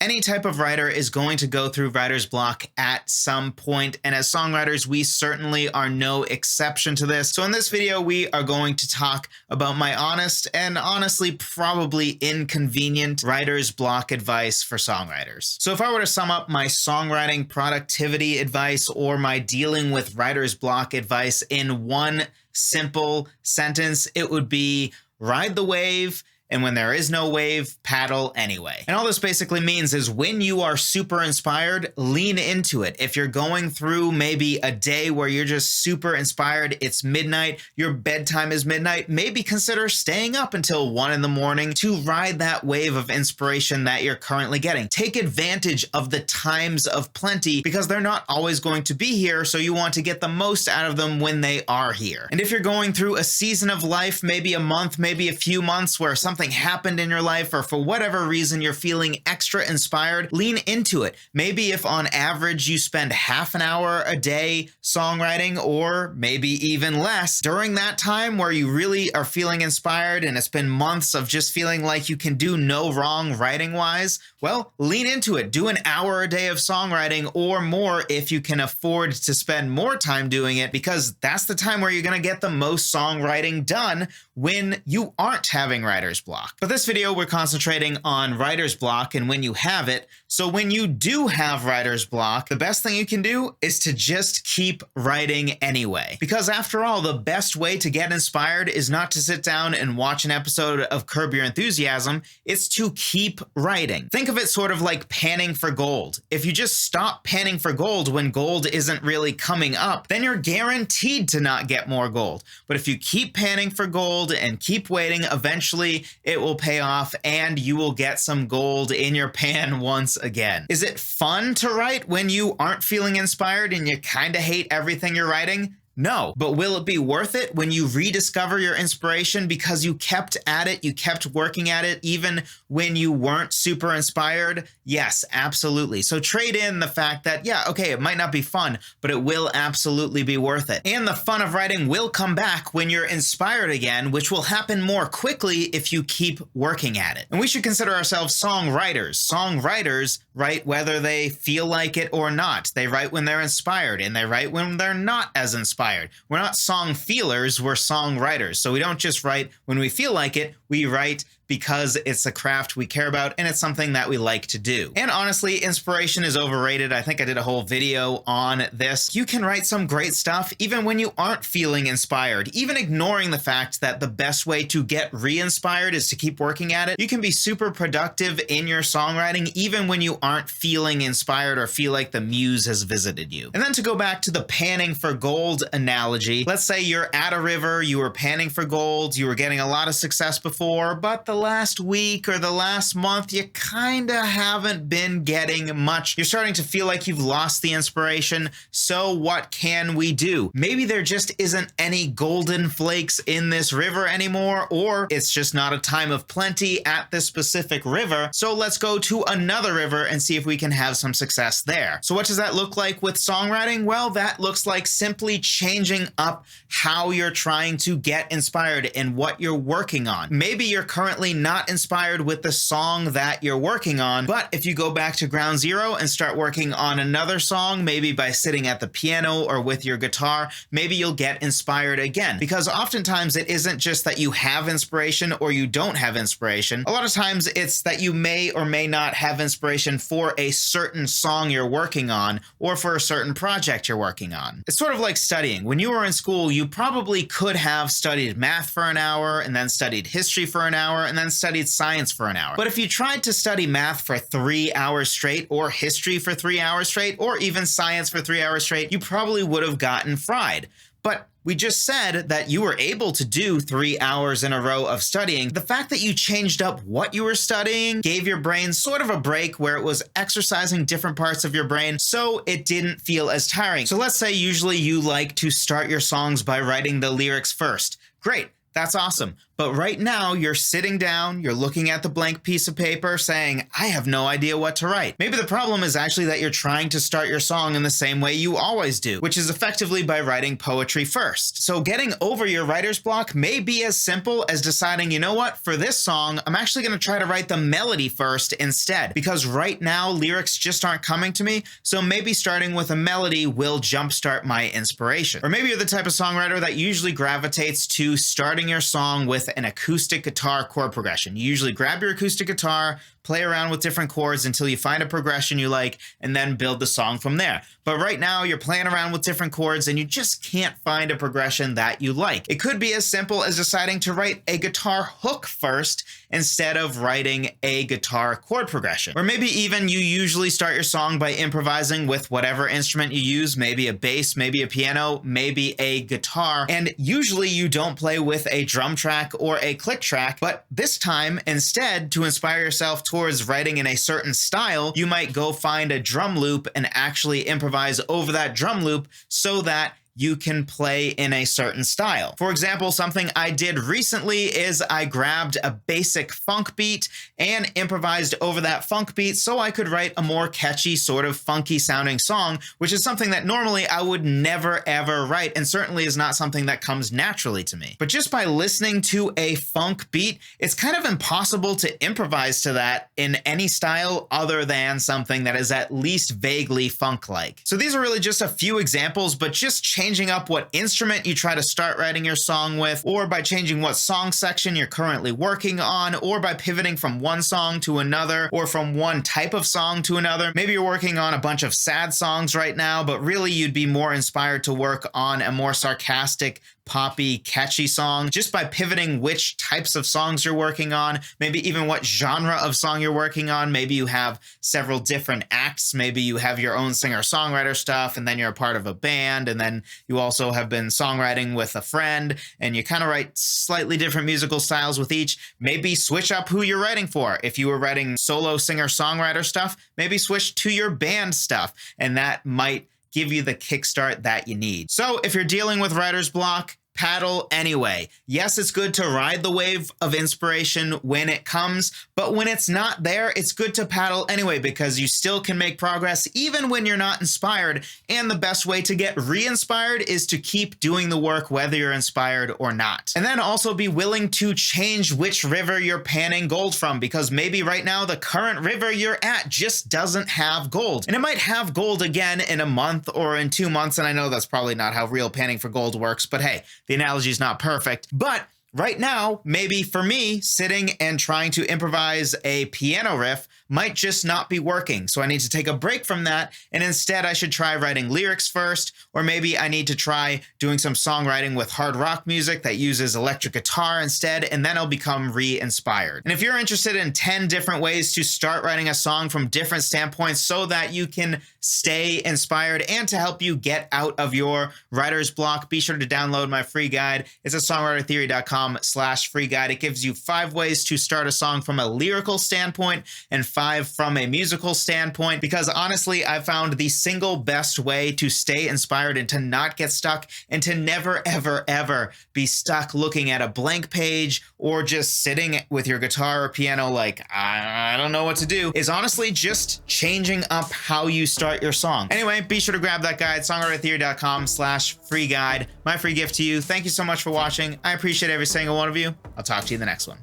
Any type of writer is going to go through writer's block at some point, and as songwriters, we certainly are no exception to this. So in this video, we are going to talk about my honest and honestly probably inconvenient writer's block advice for songwriters. So if I were to sum up my songwriting productivity advice or my dealing with writer's block advice in one simple sentence, it would be ride the wave, and when there is no wave, paddle anyway. And all this basically means is when you are super inspired, lean into it. If you're going through maybe a day where you're just super inspired, it's midnight, your bedtime is midnight, maybe consider staying up until 1 in the morning to ride that wave of inspiration that you're currently getting. Take advantage of the times of plenty because they're not always going to be here, so you want to get the most out of them when they are here. And if you're going through a season of life, maybe a month, maybe a few months where something happened in your life, or for whatever reason you're feeling extra inspired, lean into it. Maybe if on average you spend half an hour a day songwriting, or maybe even less, during that time where you really are feeling inspired and it's been months of just feeling like you can do no wrong writing wise, well, lean into it. Do an hour a day of songwriting or more if you can afford to spend more time doing it, because that's the time where you're going to get the most songwriting done when you aren't having writer's block. But this video, we're concentrating on writer's block and when you have it. So when you do have writer's block, the best thing you can do is to just keep writing anyway. Because after all, the best way to get inspired is not to sit down and watch an episode of Curb Your Enthusiasm, it's to keep writing. Think of it sort of like panning for gold. If you just stop panning for gold when gold isn't really coming up, then you're guaranteed to not get more gold. But if you keep panning for gold and keep waiting, eventually it will pay off and you will get some gold in your pan once again. Is it fun to write when you aren't feeling inspired and you kind of hate everything you're writing? No, but will it be worth it when you rediscover your inspiration because you kept at it, you kept working at it, even when you weren't super inspired? Yes, absolutely. So trade in the fact that, yeah, okay, it might not be fun, but it will absolutely be worth it. And the fun of writing will come back when you're inspired again, which will happen more quickly if you keep working at it. And we should consider ourselves songwriters. Songwriters write whether they feel like it or not. They write when they're inspired, and they write when they're not as inspired. We're not song feelers, we're songwriters. So we don't just write when we feel like it, we write because it's a craft we care about and it's something that we like to do. And honestly, inspiration is overrated. I think I did a whole video on this. You can write some great stuff even when you aren't feeling inspired, even ignoring the fact that the best way to get re-inspired is to keep working at it. You can be super productive in your songwriting even when you aren't feeling inspired or feel like the muse has visited you. And then to go back to the panning for gold analogy, let's say you're at a river, you were panning for gold, you were getting a lot of success before, but the last week or the last month, you kinda haven't been getting much. You're starting to feel like you've lost the inspiration. So what can we do? Maybe there just isn't any golden flakes in this river anymore, or it's just not a time of plenty at this specific river. So let's go to another river and see if we can have some success there. So what does that look like with songwriting? Well, that looks like simply changing up how you're trying to get inspired and what you're working on. Maybe you're currently not inspired with the song that you're working on, but if you go back to ground zero and start working on another song, maybe by sitting at the piano or with your guitar, maybe you'll get inspired again. Because oftentimes it isn't just that you have inspiration or you don't have inspiration. A lot of times it's that you may or may not have inspiration for a certain song you're working on or for a certain project you're working on. It's sort of like studying. When you were in school, you probably could have studied math for an hour and then studied history for an hour and then studied science for an hour. But if you tried to study math for 3 hours straight, or history for 3 hours straight, or even science for 3 hours straight, you probably would have gotten fried. But we just said that you were able to do 3 hours in a row of studying. The fact that you changed up what you were studying gave your brain sort of a break where it was exercising different parts of your brain, so it didn't feel as tiring. So let's say usually you like to start your songs by writing the lyrics first. Great. That's awesome. but right now you're sitting down, you're looking at the blank piece of paper saying, I have no idea what to write. Maybe the problem is actually that you're trying to start your song in the same way you always do, which is effectively by writing poetry first. So getting over your writer's block may be as simple as deciding, you know what, for this song, I'm actually going to try to write the melody first instead, because right now lyrics just aren't coming to me. So maybe starting with a melody will jumpstart my inspiration. Or maybe you're the type of songwriter that usually gravitates to starting your song with an acoustic guitar chord progression. You usually grab your acoustic guitar, play around with different chords until you find a progression you like, and then build the song from there. But right now you're playing around with different chords and you just can't find a progression that you like. It could be as simple as deciding to write a guitar hook first instead of writing a guitar chord progression. Or maybe even you usually start your song by improvising with whatever instrument you use, maybe a bass, maybe a piano, maybe a guitar, and usually you don't play with a drum track or a click track, but this time instead, to inspire yourself towards writing in a certain style, you might go find a drum loop and actually improvise over that drum loop so that you can play in a certain style. For example, something I did recently is I grabbed a basic funk beat and improvised over that funk beat so I could write a more catchy, sort of funky sounding song, which is something that normally I would never ever write, and certainly is not something that comes naturally to me. But just by listening to a funk beat, it's kind of impossible to improvise to that in any style other than something that is at least vaguely funk-like. So these are really just a few examples, but just changing up what instrument you try to start writing your song with, or by changing what song section you're currently working on, or by pivoting from one song to another, or from one type of song to another. Maybe you're working on a bunch of sad songs right now, but really you'd be more inspired to work on a more sarcastic, poppy, catchy song. Just by pivoting which types of songs you're working on, maybe even what genre of song you're working on. Maybe you have several different acts. Maybe you have your own singer-songwriter stuff, and then you're a part of a band, and then you also have been songwriting with a friend, and you kind of write slightly different musical styles with each. Maybe switch up who you're writing for. If you were writing solo singer-songwriter stuff, maybe switch to your band stuff, and that might give you the kickstart that you need. So if you're dealing with writer's block, paddle anyway. Yes, it's good to ride the wave of inspiration when it comes, but when it's not there, it's good to paddle anyway, because you still can make progress even when you're not inspired. And the best way to get re-inspired is to keep doing the work whether you're inspired or not. And then also be willing to change which river you're panning gold from, because maybe right now the current river you're at just doesn't have gold. And it might have gold again in a month or in 2 months, and I know that's probably not how real panning for gold works, but hey, the analogy is not perfect. But right now, maybe for me, sitting and trying to improvise a piano riff might just not be working. So I need to take a break from that, and instead I should try writing lyrics first, or maybe I need to try doing some songwriting with hard rock music that uses electric guitar instead, and then I'll become re-inspired. And if you're interested in 10 different ways to start writing a song from different standpoints so that you can stay inspired and to help you get out of your writer's block, be sure to download my free guide. It's at songwritertheory.com/free guide. It gives you 5 ways to start a song from a lyrical standpoint and 5 from a musical standpoint, because honestly, I found the single best way to stay inspired and to not get stuck and to never, ever, ever be stuck looking at a blank page or just sitting with your guitar or piano like, I don't know what to do, is honestly just changing up how you start your song. Anyway, be sure to grab that guide, songwritertheory.com/free guide, my free gift to you. Thank you so much for watching. I appreciate every single one of you. I'll talk to you in the next one.